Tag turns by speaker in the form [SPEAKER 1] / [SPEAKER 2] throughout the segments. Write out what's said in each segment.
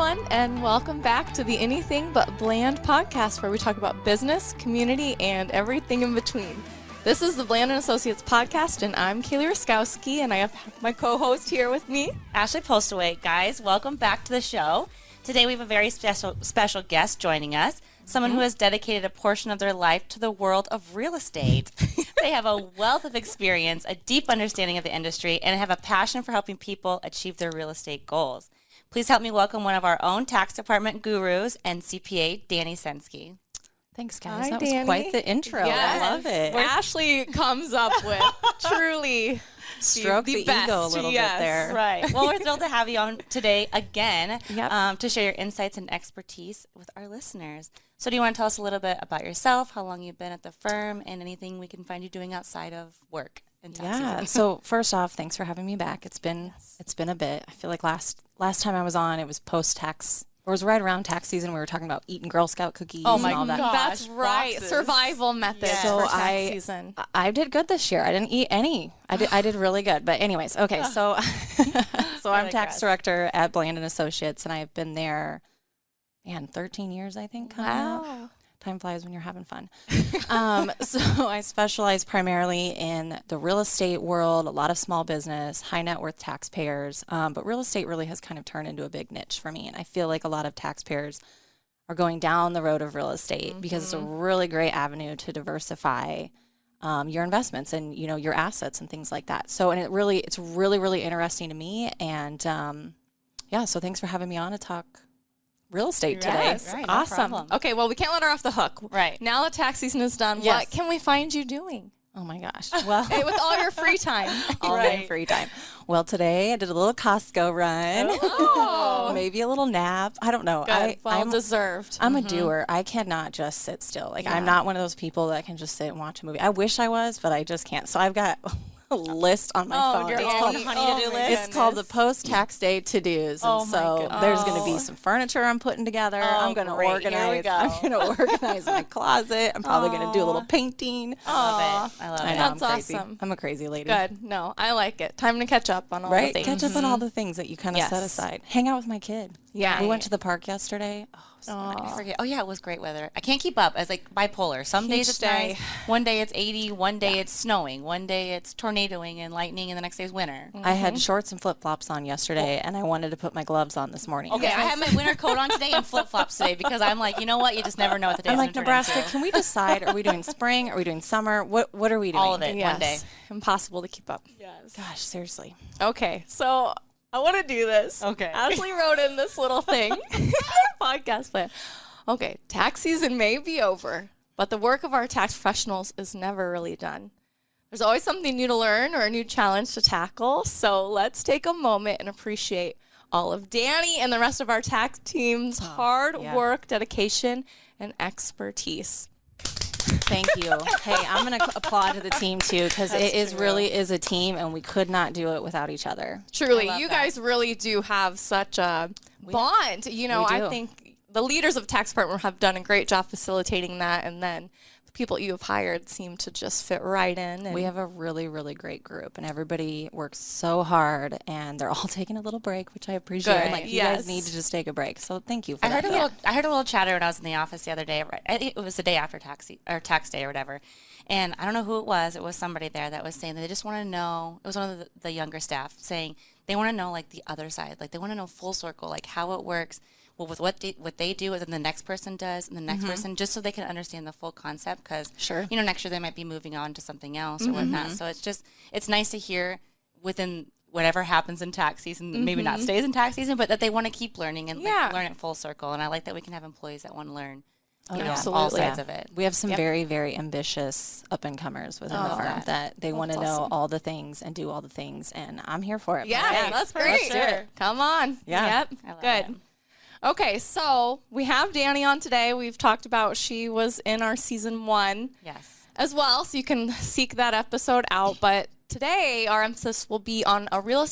[SPEAKER 1] everyone, and welcome back to the Anything But Bland podcast, where we talk about business, community, and everything in between. This is the Bland & Associates podcast, and I'm Kaylee Ruskowski, and I have my co-host here with me,
[SPEAKER 2] Ashley Postaway. Guys, welcome back to the show. Today we have a very special guest joining us, someone who has dedicated a portion of their life to the world of real estate. They have a wealth of experience, a deep understanding of the industry, and have a passion for helping people achieve their real estate goals. Please help me welcome one of our own tax department gurus and CPA, Danie Senske.
[SPEAKER 3] Thanks, guys.
[SPEAKER 1] Hi,
[SPEAKER 3] that
[SPEAKER 1] Danie.
[SPEAKER 3] was quite the intro.
[SPEAKER 1] Yes.
[SPEAKER 3] I love it.
[SPEAKER 1] Where Ashley comes up with truly
[SPEAKER 3] Stroke the
[SPEAKER 1] best.
[SPEAKER 3] ego a little bit there.
[SPEAKER 2] Right. Well, we're thrilled to have you on today again
[SPEAKER 1] Yep.
[SPEAKER 2] to share your insights and expertise with our listeners. So do you want to tell us a little bit about yourself, how long you've been at the firm, and anything we can find you doing outside of work and tax season?
[SPEAKER 3] So first off, thanks for having me back. It's been a bit. I feel like last time I was on, it was post-tax. It was right around tax season. We were talking about eating Girl Scout cookies and all that.
[SPEAKER 1] That's right.
[SPEAKER 2] Boxes.
[SPEAKER 1] Survival methods
[SPEAKER 3] So
[SPEAKER 1] for tax season.
[SPEAKER 3] I did good this year. I didn't eat any. I did really good. But anyways, okay. So I'm tax director at Bland & Associates, and I've been there, 13 years, I think.
[SPEAKER 1] Wow.
[SPEAKER 3] Time flies when you're having fun. So I specialize primarily in the real estate world, a lot of small business, high net worth taxpayers. But real estate really has kind of turned into a big niche for me. And I feel like a lot of taxpayers are going down the road of real estate because it's a really great avenue to diversify your investments and, your assets and things like that. So, and it's really, really interesting to me. And so thanks for having me on to talk real estate today.
[SPEAKER 1] Yes,
[SPEAKER 2] Right, no
[SPEAKER 1] awesome.
[SPEAKER 2] problem.
[SPEAKER 1] Okay, well, we can't let her off the hook.
[SPEAKER 2] Right.
[SPEAKER 1] Now the tax season is done.
[SPEAKER 3] Yes.
[SPEAKER 1] What can we find you doing?
[SPEAKER 3] Oh my gosh. Well,
[SPEAKER 1] Hey, with all your free time.
[SPEAKER 3] all my free time. Well, today I did a little Costco run.
[SPEAKER 1] Oh.
[SPEAKER 3] Maybe a little nap. I don't know.
[SPEAKER 1] Good.
[SPEAKER 3] I'm
[SPEAKER 1] Deserved.
[SPEAKER 3] a doer. I cannot just sit still. I'm not one of those people that can just sit and watch a movie. I wish I was, but I just can't. So I've got a list on my phone.
[SPEAKER 1] Dear
[SPEAKER 3] It's called,
[SPEAKER 1] Annie.
[SPEAKER 2] honey to-do list.
[SPEAKER 3] it's called the post-tax day to-dos.
[SPEAKER 1] Oh,
[SPEAKER 3] And
[SPEAKER 1] my
[SPEAKER 3] so
[SPEAKER 1] goodness.
[SPEAKER 3] there's going to be some furniture I'm putting together. I'm going to
[SPEAKER 2] great. Here
[SPEAKER 3] organize.
[SPEAKER 2] we go.
[SPEAKER 3] I'm going to organize my closet. I'm probably going to do a little painting.
[SPEAKER 2] I love it. I love
[SPEAKER 3] I
[SPEAKER 2] it.
[SPEAKER 3] know,
[SPEAKER 1] That's
[SPEAKER 3] I'm crazy.
[SPEAKER 1] awesome.
[SPEAKER 3] I'm a crazy lady.
[SPEAKER 1] Good. No, I like it. Time to catch up on all the
[SPEAKER 3] Right?
[SPEAKER 1] things.
[SPEAKER 3] Catch up on all the things that you kind of
[SPEAKER 1] Yes.
[SPEAKER 3] set aside. Hang out with my kid.
[SPEAKER 1] Yeah.
[SPEAKER 3] We went to the park yesterday. Oh, so nice.
[SPEAKER 2] I forget. Oh, yeah, it was great weather. I can't keep up. It's like bipolar. Some days
[SPEAKER 1] Each
[SPEAKER 2] it's
[SPEAKER 1] day.
[SPEAKER 2] nice. One day it's 80. One day it's snowing. One day it's tornadoing and lightning, and the next day is winter.
[SPEAKER 3] I had shorts and flip-flops on yesterday, and I wanted to put my gloves on this morning.
[SPEAKER 2] Okay, I have my winter coat on today and flip-flops today because I'm like, you know what? You just never know what the day's
[SPEAKER 3] I'm like,
[SPEAKER 2] going to turn
[SPEAKER 3] Nebraska,
[SPEAKER 2] into.
[SPEAKER 3] can we decide? Are we doing spring? Are we doing summer? What are we doing?
[SPEAKER 2] All of it.
[SPEAKER 1] Yes.
[SPEAKER 2] One day.
[SPEAKER 1] Impossible to keep up.
[SPEAKER 2] Yes.
[SPEAKER 3] Gosh, seriously.
[SPEAKER 1] Okay, so I want to do this.
[SPEAKER 2] Okay.
[SPEAKER 1] Ashley wrote in this little thing, podcast plan. Okay, tax season may be over, but the work of our tax professionals is never really done. There's always something new to learn or a new challenge to tackle. So let's take a moment and appreciate all of Danie and the rest of our tax team's hard work, dedication, and expertise.
[SPEAKER 3] Thank you. Hey, I'm going to applaud to the team, too, because it is really is a team, and we could not do it without each other.
[SPEAKER 1] Truly,
[SPEAKER 2] I love
[SPEAKER 1] you
[SPEAKER 2] that.
[SPEAKER 1] guys really do have such a bond. I
[SPEAKER 3] do.
[SPEAKER 1] think the leaders of the tax department have done a great job facilitating that, and then the people you have hired seem to just fit right in. And
[SPEAKER 3] We have a really, really great group, and everybody works so hard, and they're all taking a little break, which I appreciate.
[SPEAKER 1] Good,
[SPEAKER 3] And, like, you
[SPEAKER 1] yes.
[SPEAKER 3] guys need to just take a break. So thank you for
[SPEAKER 2] I
[SPEAKER 3] that.
[SPEAKER 2] heard a little chatter when I was in the office the other day. I think it was the day after tax day or whatever. And I don't know who it was. It was somebody there that was saying that they just want to know. It was one of the younger staff saying they want to know like the other side. Like they want to know full circle, like how it works. Well, with what they do, and then the next person does, and the next person, just so they can understand the full concept. Because
[SPEAKER 3] Sure.
[SPEAKER 2] next year they might be moving on to something else or whatnot. So it's nice to hear within whatever happens in tax season, maybe not stays in tax season, but that they want to keep learning and like, learn it full circle. And I like that we can have employees that want to learn, all
[SPEAKER 1] absolutely.
[SPEAKER 2] sides of it.
[SPEAKER 3] We have some very, very ambitious up-and-comers within the firm that they want to know all the things and do all the things, and I'm here for it.
[SPEAKER 1] Yeah, that's great.
[SPEAKER 3] Let's do it.
[SPEAKER 1] Come on.
[SPEAKER 3] Yeah.
[SPEAKER 1] Yep.
[SPEAKER 2] I love
[SPEAKER 1] Good.
[SPEAKER 2] it.
[SPEAKER 1] Okay, so we have Danie on today. We've talked about she was in our season 1
[SPEAKER 2] Yes.
[SPEAKER 1] as well, so you can seek that episode out. But today, our emphasis will be on a real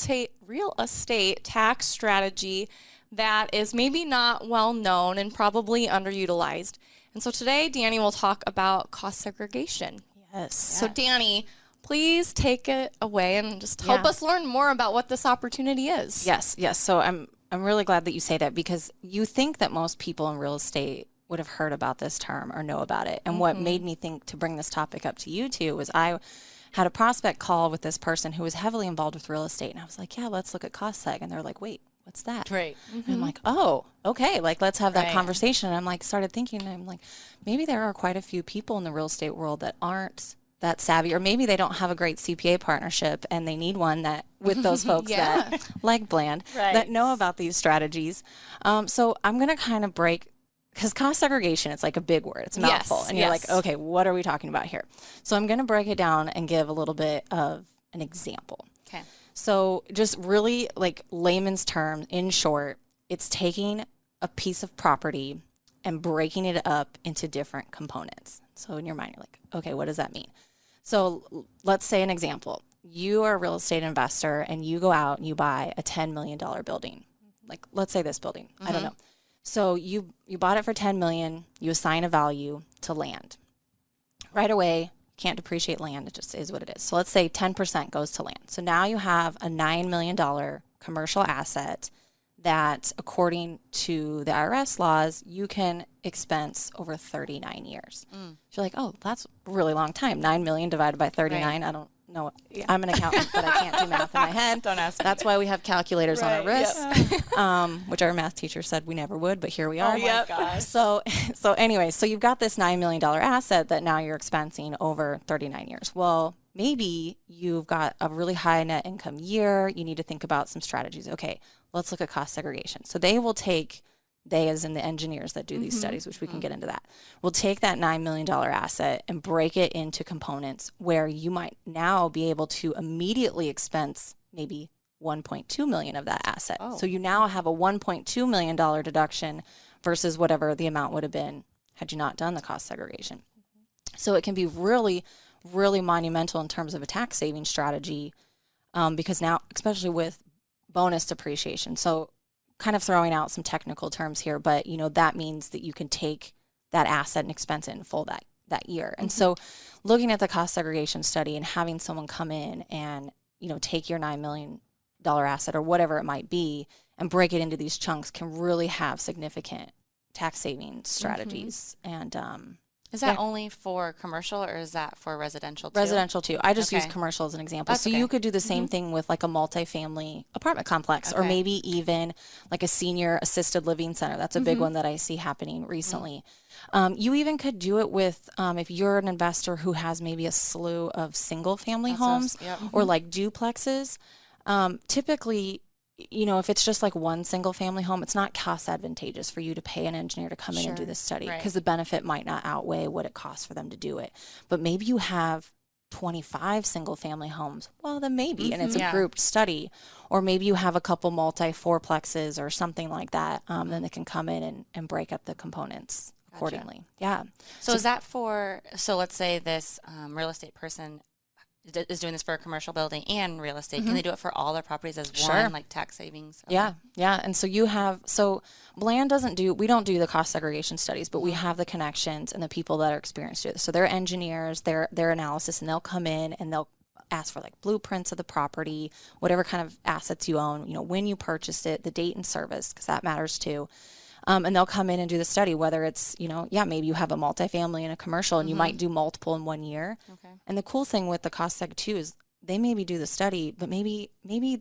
[SPEAKER 1] estate tax strategy that is maybe not well known and probably underutilized. And so today, Danie will talk about cost segregation.
[SPEAKER 3] Yes.
[SPEAKER 1] So Danie, please take it away and just help us learn more about what this opportunity is.
[SPEAKER 3] Yes. So I'm really glad that you say that, because you think that most people in real estate would have heard about this term or know about it. And what made me think to bring this topic up to you too was I had a prospect call with this person who was heavily involved with real estate. And I was like, yeah, let's look at cost seg. And they're like, wait, what's that?
[SPEAKER 2] Right.
[SPEAKER 3] And I'm like, oh, okay. Like, let's have that
[SPEAKER 2] Right.
[SPEAKER 3] conversation. And I'm like, started thinking, and I'm like, maybe there are quite a few people in the real estate world that aren't that savvy, or maybe they don't have a great CPA partnership and they need one that with those folks
[SPEAKER 1] Yeah.
[SPEAKER 3] that like Bland
[SPEAKER 2] Right.
[SPEAKER 3] that know about these strategies. So I'm going to kind of break, because cost segregation, it's like a big word. It's a mouthful.
[SPEAKER 1] Yes,
[SPEAKER 3] And you're
[SPEAKER 1] yes.
[SPEAKER 3] like, okay, what are we talking about here? So I'm going to break it down and give a little bit of an example.
[SPEAKER 2] Okay.
[SPEAKER 3] So just really like layman's term, in short, it's taking a piece of property and breaking it up into different components. So in your mind, you're like, okay, what does that mean? So let's say an example. You are a real estate investor and you go out and you buy a $10 million building. Like, let's say this building. I don't know. So you bought it for $10 million. You assign a value to land. Right away, can't depreciate land. It just is what it is. So let's say 10% goes to land. So now you have a $9 million commercial asset that, according to the IRS laws, you can expense over 39 years. So you're like, oh, that's a really long time. 9 million divided by 39. I don't know. I'm an accountant, but I can't do math in my head.
[SPEAKER 2] Don't ask me.
[SPEAKER 3] That's why we have calculators on our wrists, which our math teacher said we never would, but here we are.
[SPEAKER 2] Oh my gosh.
[SPEAKER 3] So anyway, so you've got this $9 million asset that now you're expensing over 39 years. Well, maybe you've got a really high net income year. You need to think about some strategies. Okay, let's look at cost segregation. So they as in the engineers that do these studies, which we can get into that, will take that $9 million asset and break it into components where you might now be able to immediately expense maybe 1.2 million of that asset. So you now have a $1.2 million deduction versus whatever the amount would have been had you not done the cost segregation. So it can be really, really monumental in terms of a tax saving strategy, because now, especially with bonus depreciation. So kind of throwing out some technical terms here, but that means that you can take that asset and expense it in full that year. And so looking at the cost segregation study and having someone come in and, take your $9 million asset or whatever it might be and break it into these chunks can really have significant tax saving strategies. And,
[SPEAKER 2] Is that only for commercial or is that for residential too?
[SPEAKER 3] residential too. I just use
[SPEAKER 2] Okay.
[SPEAKER 3] commercial as an example.
[SPEAKER 2] That's
[SPEAKER 3] So
[SPEAKER 2] okay.
[SPEAKER 3] you could do the same thing with like a multifamily apartment complex, or
[SPEAKER 2] Okay.
[SPEAKER 3] maybe even like a senior assisted living center. That's a big one that I see happening recently. You even could do it with, if you're an investor who has maybe a slew of single family homes or like duplexes. Typically, if it's just like one single family home, it's not cost advantageous for you to pay an engineer to come in and do this study, because the benefit might not outweigh what it costs for them to do it. But maybe you have 25 single family homes. Well, then maybe, and it's a grouped study. Or maybe you have a couple multi-fourplexes or something like that. Then they can come in and break up the components accordingly. Yeah.
[SPEAKER 2] So is that so let's say this real estate person is doing this for a commercial building and real estate. Can they do it for all their properties as one, like tax savings? Okay.
[SPEAKER 3] Yeah. And so Bland we don't do the cost segregation studies, but we have the connections and the people that are experienced with it. So they're engineers, their analysis, and they'll come in and they'll ask for like blueprints of the property, whatever kind of assets you own, when you purchased it, the date and service, because that matters too. And they'll come in and do the study, whether it's, maybe you have a multifamily and a commercial and you might do multiple in 1 year.
[SPEAKER 2] Okay.
[SPEAKER 3] And the cool thing with the cost seg too is they maybe do the study, but maybe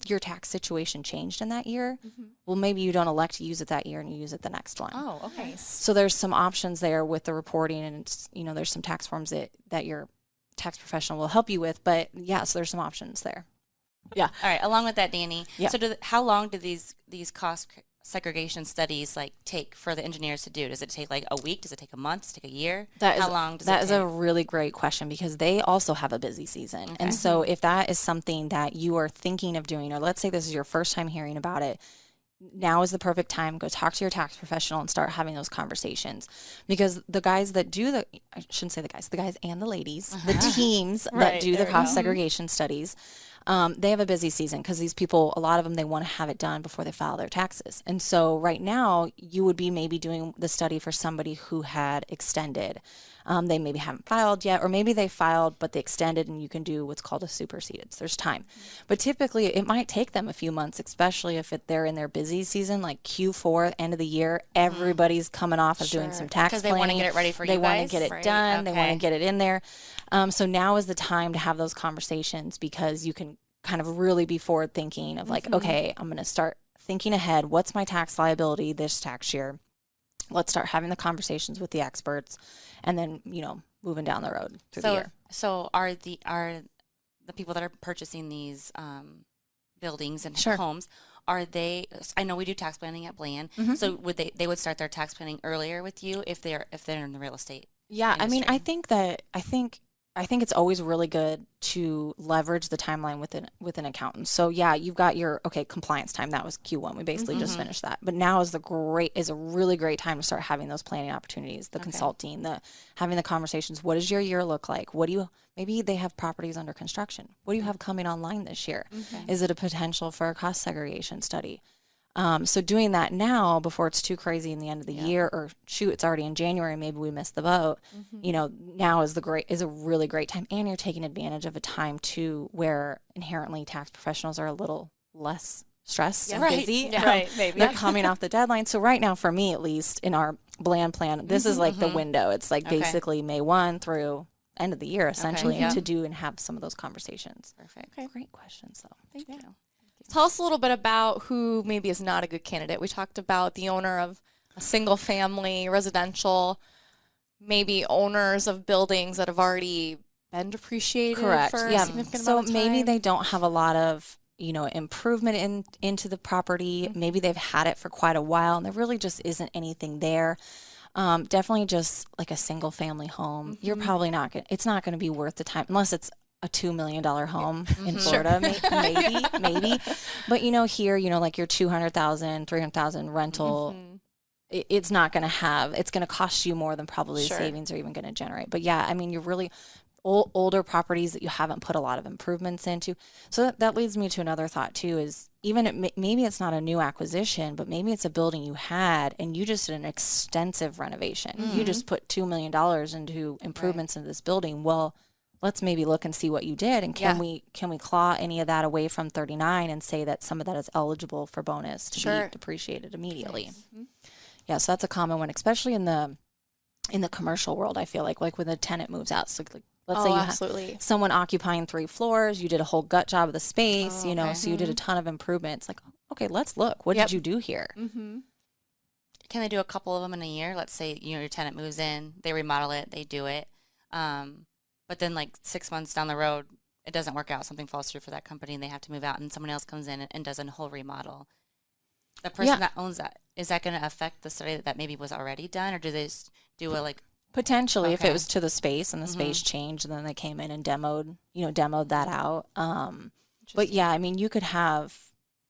[SPEAKER 3] your tax situation changed in that year. Well, maybe you don't elect to use it that year and you use it the next one.
[SPEAKER 2] Oh, okay.
[SPEAKER 3] So there's some options there with the reporting, and it's, there's some tax forms that your tax professional will help you with. But so there's some options there. Yeah.
[SPEAKER 2] All right. Along with that, Danie.
[SPEAKER 3] Yeah.
[SPEAKER 2] So how long do these cost segregation studies take for the engineers to do? Does it take like a week? Does it take a month? Does it take a year? How long does it take?
[SPEAKER 3] That is a really great question, because they also have a busy season. And so if that is something that you are thinking of doing, or let's say this is your first time hearing about it, now is the perfect time. Go talk to your tax professional and start having those conversations, because the guys that do I shouldn't say the guys and the ladies, the teams that do the cost segregation studies, they have a busy season, because these people, a lot of them, they want to have it done before they file their taxes. And so right now you would be maybe doing the study for somebody who had extended They maybe haven't filed yet, or maybe they filed, but they extended, and you can do what's called a superseded. So there's time. But typically, it might take them a few months, especially if they're in their busy season, like Q4, end of the year. Everybody's coming off of doing some tax
[SPEAKER 2] Because
[SPEAKER 3] planning.
[SPEAKER 2] they want to get it ready for you
[SPEAKER 3] They want to
[SPEAKER 2] guys.
[SPEAKER 3] get it done. They want to get it in there. So now is the time to have those conversations, because you can kind of really be forward thinking of like, okay, I'm going to start thinking ahead. What's my tax liability this tax year? Let's start having the conversations with the experts, and then, moving down the road through the year.
[SPEAKER 2] So are the people that are purchasing these buildings and homes, are they, I know we do tax planning at Bland, so would they would start their tax planning earlier with you if they're in the real estate industry?
[SPEAKER 3] I mean, I think it's always really good to leverage the timeline with an accountant. So yeah, you've got your compliance time. That was Q1. We basically just finished that. But now is a really great time to start having those planning opportunities, the consulting, having the conversations. What does your year look like? Maybe they have properties under construction. What do you have coming online this year? Is it a potential for a cost segregation study? So doing that now before it's too crazy in the end of the year, or shoot, it's already in January, maybe we missed the boat. Now is a really great time, and you're taking advantage of a time too where inherently tax professionals are a little less stressed and busy.
[SPEAKER 1] Maybe
[SPEAKER 3] they're coming off the deadline. So right now, for me at least, in our Bland plan, this is like the window. It's like basically May 1 through end of the year, essentially, to do and have some of those conversations.
[SPEAKER 2] Perfect.
[SPEAKER 3] Okay. Great questions, though.
[SPEAKER 2] Thank you.
[SPEAKER 1] Tell us a little bit about who maybe is not a good candidate. We talked about the owner of a single family residential, maybe owners of buildings that have already been depreciated for a significant amount of time.
[SPEAKER 3] Maybe they don't have a lot of improvement into the property. Maybe they've had it for quite a while and there really just isn't anything there. Definitely just like a single family home. You're probably it's not going to be worth the time unless it's a $2 million home in Florida, maybe. But here, like your $200,000, $300,000 rental, it's not going to it's going to cost you more than probably the savings are even going to generate. But yeah, I mean, you're really older properties that you haven't put a lot of improvements into. So that leads me to another thought too, is maybe it's not a new acquisition, but maybe it's a building you had and you just did an extensive renovation. You just put $2 million into improvements into this building. Well, let's maybe look and see what you did, and can we claw any of that away from 39 and say that some of that is eligible for bonus to be depreciated immediately. Yeah, so that's a common one, especially in the commercial world. I feel like when the tenant moves out. So let's say you have someone occupying 3 floors, you did a whole gut job of the space, so you did a ton of improvements. Like, okay, let's look. What did you do here?
[SPEAKER 2] Can they do a couple of them in a year? Let's say your tenant moves in, they remodel it, they do it. But then like 6 months down the road, it doesn't work out. Something falls through for that company and they have to move out and someone else comes in and does a whole remodel. The person that owns that, is that going to affect the study that maybe was already done, or do they do a
[SPEAKER 3] potentially if it was to the space and the space changed and then they came in and demoed that out. But yeah, I mean, you could have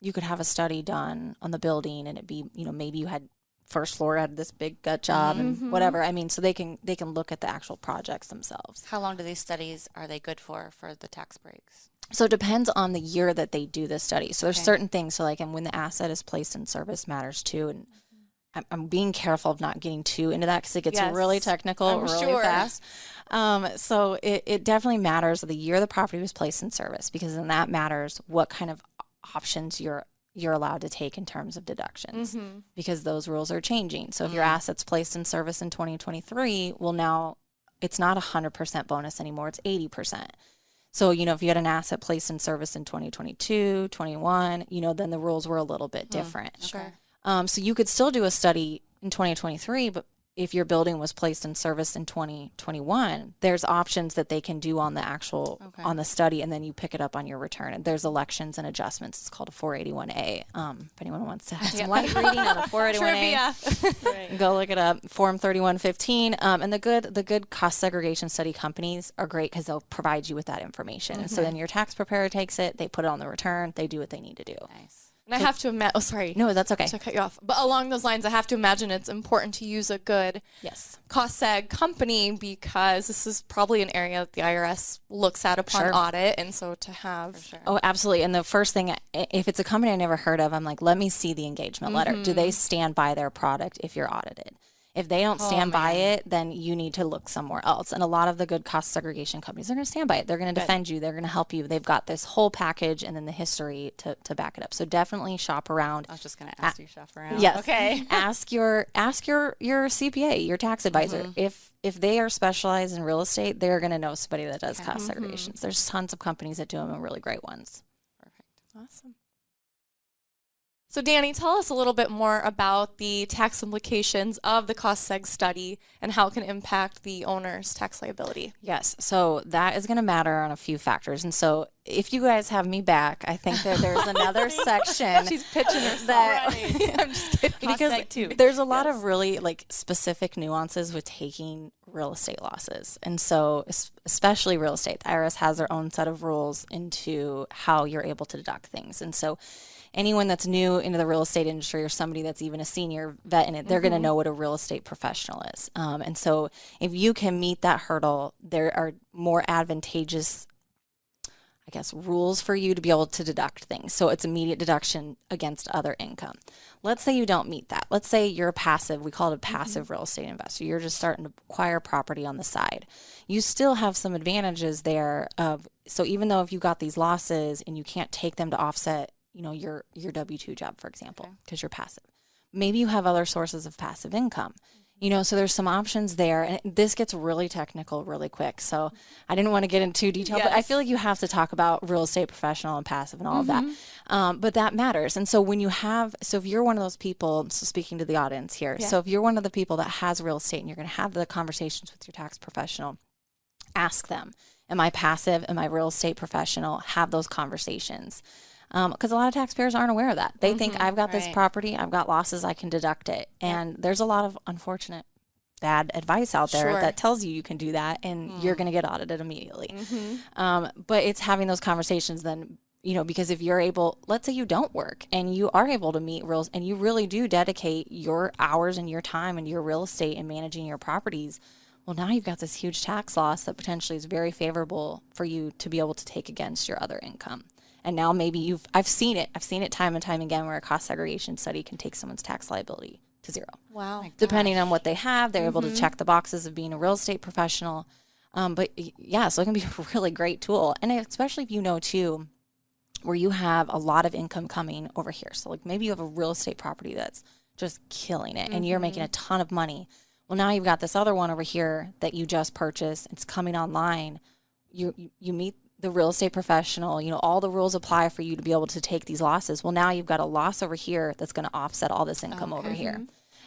[SPEAKER 3] a study done on the building and it be, maybe you had first floor had this big gut job and whatever. I mean, so they can look at the actual projects themselves.
[SPEAKER 2] How long do these studies are they good for the tax breaks?
[SPEAKER 3] So it depends on the year that they do the study. So there's certain things. So like, and when the asset is placed in service matters too. And I'm being careful of not getting too into that because it gets really technical really fast. So it definitely matters the year the property was placed in service, because then that matters what kind of options you're allowed to take in terms of deductions, because those rules are changing. So if your asset's placed in service in 2023, well, now it's not 100% bonus anymore. It's 80%. So, if you had an asset placed in service in 2022, 21, then the rules were a little bit different.
[SPEAKER 2] Sure.
[SPEAKER 3] So you could still do a study in 2023, but if your building was placed in service in 2021, there's options that they can do on the actual, on the study, and then you pick it up on your return. And there's elections and adjustments. It's called a 481A. If anyone wants to have some light reading on a 481A, go look it up. Form 3115. And the good cost segregation study companies are great because they'll provide you with that information. And so then your tax preparer takes it, they put it on the return, they do what they need to do.
[SPEAKER 2] Nice.
[SPEAKER 1] And I have to imagine, oh, sorry.
[SPEAKER 3] No, that's okay.
[SPEAKER 1] To cut you off. But along those lines, I have to imagine it's important to use a good cost seg company, because this is probably an area that the IRS looks at upon audit. And so to have.
[SPEAKER 3] Oh, absolutely. And the first thing, if it's a company I never heard of, I'm like, let me see the engagement letter. Do they stand by their product if you're audited? If they don't stand by it, then you need to look somewhere else. And a lot of the good cost segregation companies are going to stand by it. They're going to defend you. They're going to help you. They've got this whole package and then the history to back it up. So definitely shop around.
[SPEAKER 2] I was just going to ask you shop around.
[SPEAKER 3] Yes.
[SPEAKER 2] Okay.
[SPEAKER 3] ask your CPA, your tax advisor. If they are specialized in real estate, they're going to know somebody that does cost segregations. There's tons of companies that do them and really great ones.
[SPEAKER 2] Perfect.
[SPEAKER 1] Awesome. So Danie, tell us a little bit more about the tax implications of the cost seg study and how it can impact the owner's tax liability.
[SPEAKER 3] Yes, so that is going to matter on a few factors. And so if you guys have me back, I think that there's another section.
[SPEAKER 1] She's pitching herself.
[SPEAKER 3] I'm just kidding. Because there's a lot of really like specific nuances with taking real estate losses. And so especially real estate, the IRS has their own set of rules into how you're able to deduct things. And so anyone that's new into the real estate industry or somebody that's even a senior vet in it, they're going to know what a real estate professional is. And so if you can meet that hurdle, there are more advantageous, I guess, rules for you to be able to deduct things. So it's immediate deduction against other income. Let's say you don't meet that. Let's say you're a passive, we call it a passive real estate investor. You're just starting to acquire property on the side. You still have some advantages there so even though if you got these losses and you can't take them to offset your W-2 job, for example, because you're passive. Maybe you have other sources of passive income, so there's some options there. And this gets really technical really quick. So I didn't want to get into detail, but I feel like you have to talk about real estate professional and passive and all of that. But that matters. And so if you're one of those people, so speaking to the audience here, so if you're one of the people that has real estate and you're going to have the conversations with your tax professional, ask them, am I passive? Am I real estate professional? Have those conversations. Because a lot of taxpayers aren't aware of that. They think I've got this property, I've got losses, I can deduct it. And there's a lot of unfortunate bad advice out there that tells you can do that and you're going to get audited immediately. But it's having those conversations then, because if you're able, let's say you don't work and you are able to meet rules and you really do dedicate your hours and your time and your real estate and managing your properties, well, now you've got this huge tax loss that potentially is very favorable for you to be able to take against your other income. And now maybe I've seen it time and time again where a cost segregation study can take someone's tax liability to zero.
[SPEAKER 1] Wow.
[SPEAKER 3] Depending on what they have, they're able to check the boxes of being a real estate professional. But yeah, so it can be a really great tool. And especially if you know too, where you have a lot of income coming over here. So like maybe you have a real estate property that's just killing it and you're making a ton of money. Well, now you've got this other one over here that you just purchased. It's coming online. You meet the real estate professional, all the rules apply for you to be able to take these losses. Well, now you've got a loss over here that's going to offset all this income over here.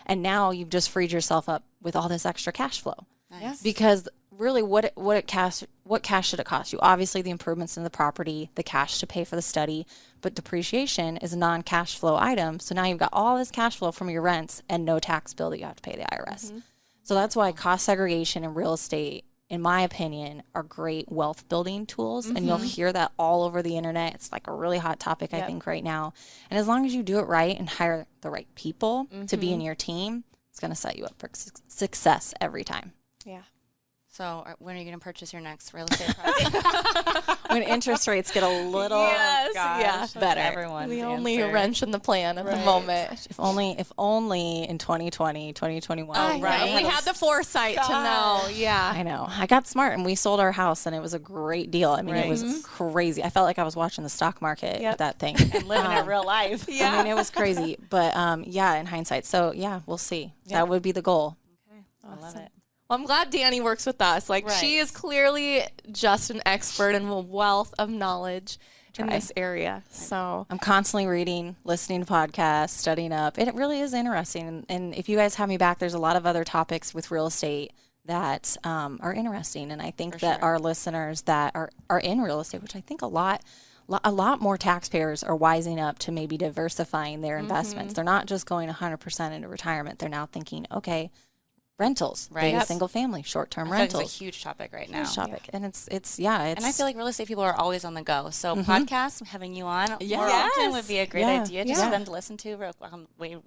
[SPEAKER 3] And now you've just freed yourself up with all this extra cash flow.
[SPEAKER 1] Nice.
[SPEAKER 3] Because really what cash should it cost you? Obviously the improvements in the property, the cash to pay for the study, but depreciation is a non-cash flow item. So now you've got all this cash flow from your rents and no tax bill that you have to pay the IRS. So that's why cost segregation in real estate, in my opinion, are great wealth building tools. And you'll hear that all over the internet. It's like a really hot topic, I think, right now. And as long as you do it right and hire the right people to be in your team, it's going to set you up for success every time.
[SPEAKER 1] Yeah.
[SPEAKER 2] So when are you going to purchase your next real estate property?
[SPEAKER 3] When interest rates get a little better.
[SPEAKER 2] Everyone's
[SPEAKER 1] The only
[SPEAKER 2] answer.
[SPEAKER 1] wrench in the plan at the moment.
[SPEAKER 3] If only in 2020, 2021.
[SPEAKER 1] Oh, right. We had the foresight to know. Yeah.
[SPEAKER 3] I know. I got smart and we sold our house and it was a great deal. I mean, it was crazy. I felt like I was watching the stock market with that thing.
[SPEAKER 2] And living it real life.
[SPEAKER 1] Yeah.
[SPEAKER 3] I mean, it was crazy. But in hindsight. So yeah, we'll see. That would be the goal.
[SPEAKER 2] Okay. I love it.
[SPEAKER 1] Well, I'm glad Danie works with us. Like, she is clearly just an expert and a wealth of knowledge in this area. So
[SPEAKER 3] I'm constantly reading, listening to podcasts, studying up. It really is interesting. And if you guys have me back, there's a lot of other topics with real estate that are interesting. And I think that our listeners that are in real estate, which I think a lot more taxpayers are wising up to maybe diversifying their investments. They're not just going 100% into retirement. They're now thinking, okay, rentals, right? Single family, short-term rentals.
[SPEAKER 2] It's a huge topic right now.
[SPEAKER 3] Huge topic. And it's
[SPEAKER 2] and I feel like real estate people are always on the go. So podcasts, having you on more often would be a great idea just for them to listen to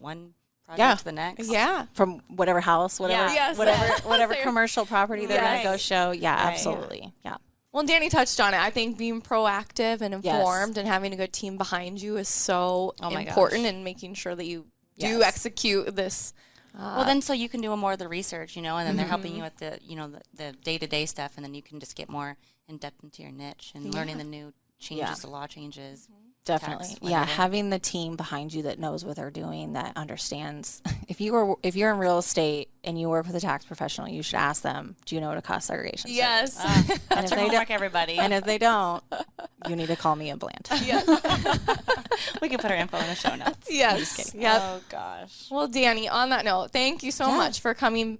[SPEAKER 2] one project to the next.
[SPEAKER 1] Yeah.
[SPEAKER 3] From whatever house, whatever commercial property they're going to go show. Yeah, absolutely. Yeah.
[SPEAKER 1] Well, Danie touched on it. I think being proactive and informed and having a good team behind you is so important in making sure that you do execute this
[SPEAKER 2] Well, then so you can do more of the research, and then they're helping you with the day-to-day stuff, and then you can just get more in depth into your niche and learning the new changes, the law changes.
[SPEAKER 3] Definitely.
[SPEAKER 2] Tax,
[SPEAKER 3] yeah, having the team behind you that knows what they're doing, that understands. If you're in real estate and you work with a tax professional, you should ask them, do you know what a cost segregation is?
[SPEAKER 1] Yes.
[SPEAKER 2] That's your homework, everybody.
[SPEAKER 3] And if they don't, you need to call me and Bland.
[SPEAKER 1] Yes.
[SPEAKER 2] We can put our info in the show notes.
[SPEAKER 1] Yes. Yep.
[SPEAKER 2] Oh, gosh.
[SPEAKER 1] Well, Danie, on that note, thank you so much for coming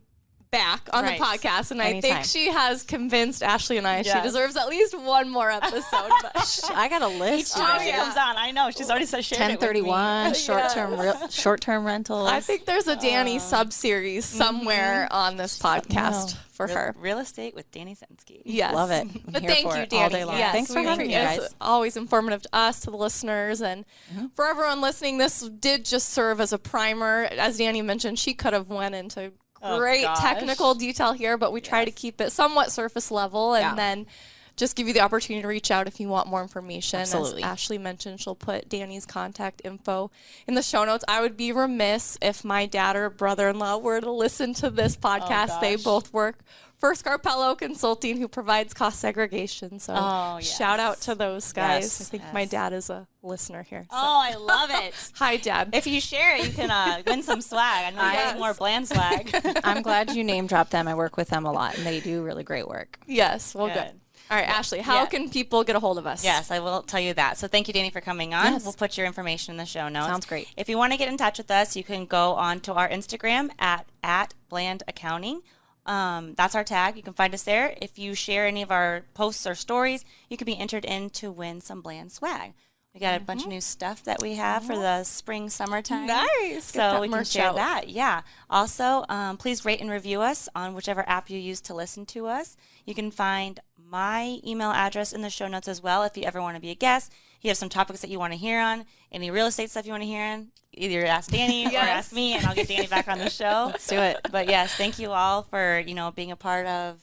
[SPEAKER 1] back on the podcast, and I think she has convinced Ashley and I she deserves at least one more episode. But
[SPEAKER 3] I got a list.
[SPEAKER 2] Each time she comes on, I know she's already said
[SPEAKER 3] 1031 short-term rentals.
[SPEAKER 1] I think there's a Danie sub-series somewhere on this podcast for her.
[SPEAKER 2] Real estate with Danie Senske.
[SPEAKER 1] Yes,
[SPEAKER 3] love it.
[SPEAKER 1] But thank you, Danie.
[SPEAKER 3] All day long.
[SPEAKER 1] Yes,
[SPEAKER 3] thanks for having me, guys.
[SPEAKER 1] It's always informative to us, to the listeners, and for everyone listening. This did just serve as a primer. As Danie mentioned, she could have went into great technical detail here, but we try to keep it somewhat surface level, and then just give you the opportunity to reach out if you want more information.
[SPEAKER 3] Absolutely.
[SPEAKER 1] As Ashley mentioned, she'll put Danie's contact info in the show notes. I would be remiss if my dad or brother-in-law were to listen to this podcast. They both work for Scarpello Consulting, who provides cost segregation. So shout out to those guys.
[SPEAKER 3] Yes.
[SPEAKER 1] I think my dad is a listener here. So.
[SPEAKER 2] Oh, I love it.
[SPEAKER 1] Hi, Dad.
[SPEAKER 2] If you share it, you can win some swag. I know you have more Bland swag.
[SPEAKER 3] I'm glad you name dropped them. I work with them a lot, and they do really great work.
[SPEAKER 1] Yes, well, good. All right, Ashley, how can people get a hold of us?
[SPEAKER 2] Yes, I will tell you that. So thank you, Danie, for coming on.
[SPEAKER 3] Yes.
[SPEAKER 2] We'll put your information in the show notes.
[SPEAKER 3] Sounds great.
[SPEAKER 2] If you want to get in touch with us, you can go on to our Instagram at Bland Accounting. That's our tag. You can find us there. If you share any of our posts or stories, you can be entered in to win some Bland swag. We got a bunch of new stuff that we have for the spring, summertime.
[SPEAKER 1] Nice.
[SPEAKER 2] So we can share that. Yeah. Also, please rate and review us on whichever app you use to listen to us. You can find my email address in the show notes as well if you ever want to be a guest. You have some topics that you want to hear on, any real estate stuff you want to hear on, either ask Danie or ask me, and I'll get Danie back on the show.
[SPEAKER 3] Let's do it.
[SPEAKER 2] But yes, thank you all for being a part of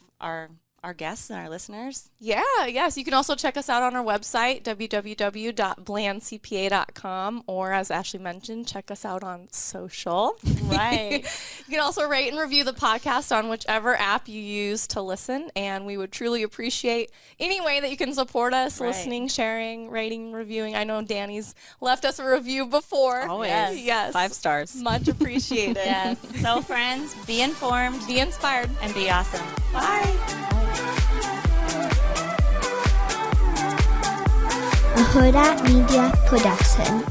[SPEAKER 2] our guests and our listeners.
[SPEAKER 1] Yeah, yes. You can also check us out on our website, www.blandcpa.com, or as Ashley mentioned, check us out on social.
[SPEAKER 2] Right.
[SPEAKER 1] You can also rate and review the podcast on whichever app you use to listen, and we would truly appreciate any way that you can support us, listening, sharing, rating, reviewing. I know Danie's left us a review before.
[SPEAKER 3] Always.
[SPEAKER 1] Yes.
[SPEAKER 3] 5 stars.
[SPEAKER 1] Much appreciated.
[SPEAKER 2] Yes. So friends, be informed,
[SPEAKER 1] Be inspired.
[SPEAKER 2] and be awesome. Bye.
[SPEAKER 4] A Hurrdat Media Production.